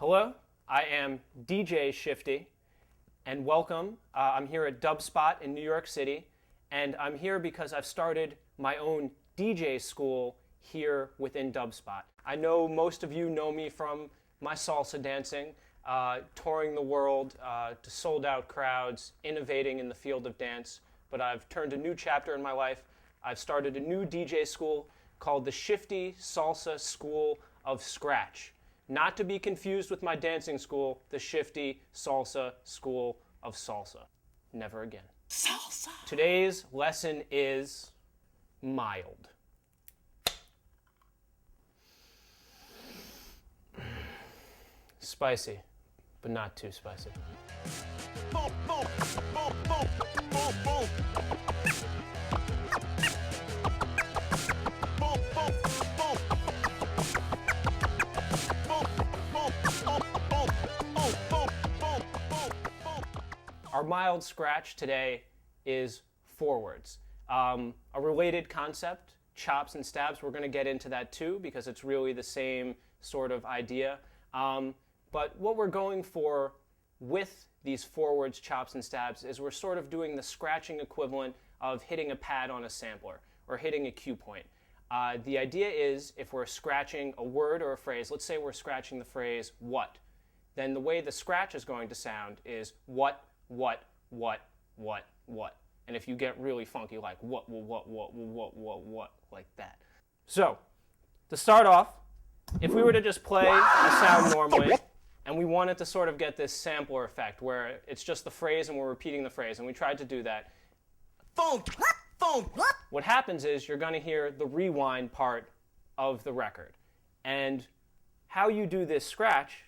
Hello, I am DJ Shiftee, and welcome. I'm here at Dubspot in New York City, and I'm here because I've started my own DJ school here within Dubspot. I know most of you know me from my salsa dancing, touring the world to sold-out crowds, innovating in the field of dance, but I've turned a new chapter in my life. I've started a new DJ school called the Shiftee Salsa School of Scratch. Not to be confused with my dancing school, the Shiftee Salsa School of Salsa. Never again. Salsa. Today's lesson is mild. Spicy, but not too spicy. Our mild scratch today is forwards. A related concept, chops and stabs, we're going to get into that too because it's really the same sort of idea. But what we're going for with these forwards, chops, and stabs is we're sort of doing the scratching equivalent of hitting a pad on a sampler or hitting a cue point. The idea is if we're scratching a word or a phrase, let's say we're scratching the phrase what, then the way the scratch is going to sound is what, and if you get really funky, like what, like that. So, to start off, if we were to just play a sound normally, and we wanted to sort of get this sampler effect where it's just the phrase and we're repeating the phrase, and we tried to do that, what happens is you're going to hear the rewind part of the record. And how you do this scratch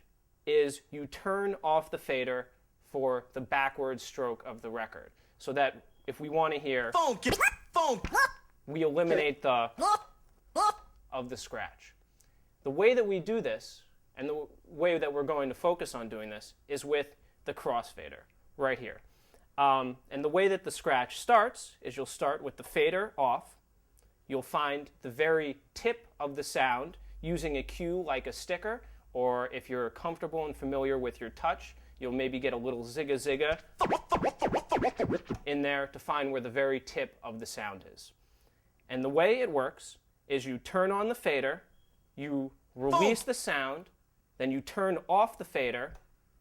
is you turn off the fader for the backward stroke of the record. So that if we want to hear we eliminate the of the scratch. The way that we do this, and the way that we're going to focus on doing this, is with the crossfader, right here. And the way that the scratch starts is you'll start with the fader off. You'll find the very tip of the sound using a cue like a sticker, or if you're comfortable and familiar with your touch, you'll maybe get a little zigga in there to find where the very tip of the sound is. And the way it works is you turn on the fader, you release the sound, then you turn off the fader,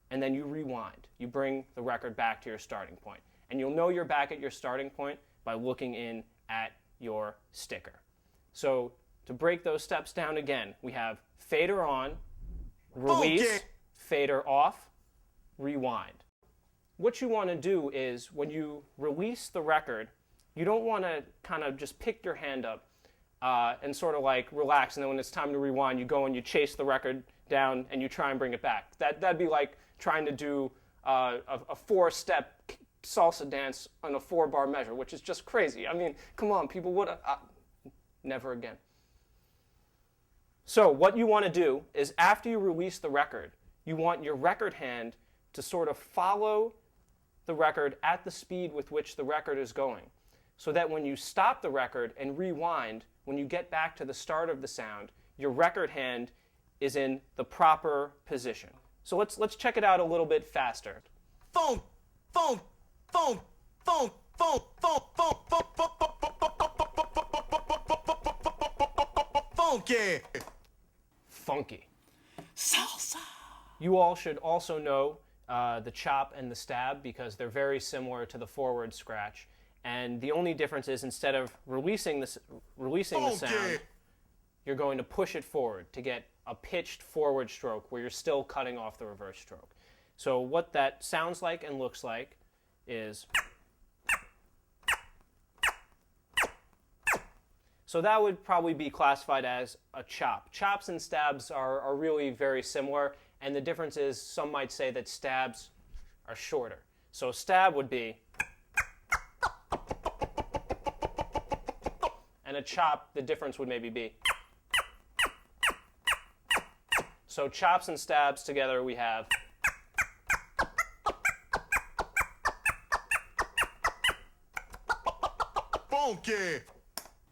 and then you rewind. You bring the record back to your starting point. And you'll know you're back at your starting point by looking in at your sticker. So to break those steps down again, we have fader on, release, fader off, rewind. What you want to do is when you release the record, you don't want to kind of just pick your hand up and sort of like relax, and then when it's time to rewind, you go and you chase the record down and you try and bring it back. That'd be like trying to do a four-step salsa dance on a 4-bar measure, which is just crazy. I mean, come on, people would never again. So what you want to do is after you release the record, you want your record hand to sort of follow the record at the speed with which the record is going, so that when you stop the record and rewind, when you get back to the start of the sound, your record hand is in the proper position. So let's check it out a little bit faster. Funky. Salsa. You all should also know the chop and the stab because they're very similar to the forward scratch. And the only difference is instead of releasing the sound, you're going to push it forward to get a pitched forward stroke where you're still cutting off the reverse stroke. So what that sounds like and looks like is... So that would probably be classified as a chop. Chops and stabs are really very similar, and the difference is some might say that stabs are shorter. So stab would be... And a chop, the difference would maybe be... So chops and stabs together we have...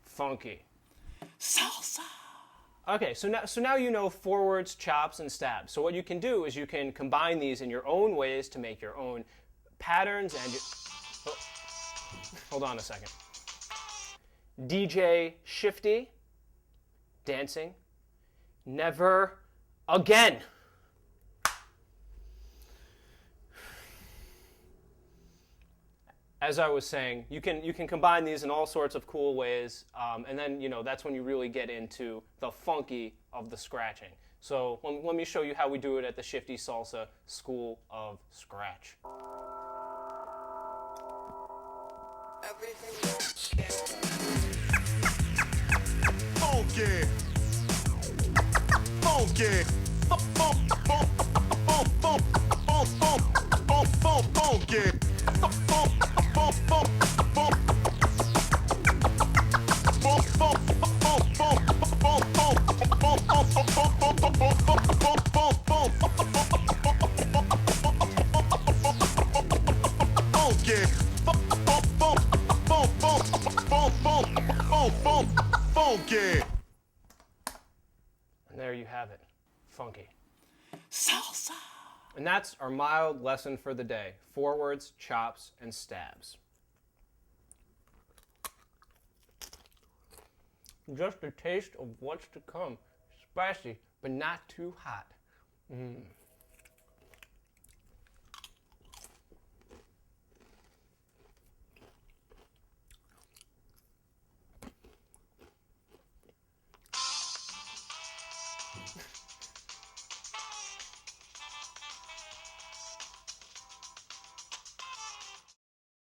Funky. Salsa. Okay, so now you know forwards, chops, and stabs. So what you can do is you can combine these in your own ways to make your own patterns and oh, hold on a second. DJ Shiftee, dancing, never again. As I was saying, you can combine these in all sorts of cool ways, and then that's when you really get into the funky of the scratching. So let me show you how we do it at the Shiftee Salsa School of Scratch. Funky, funky, funky. Funky. And there you have it, funky. Salsa. And that's our mild lesson for the day. Forwards, chops, and stabs. Just a taste of what's to come. Spicy, but not too hot.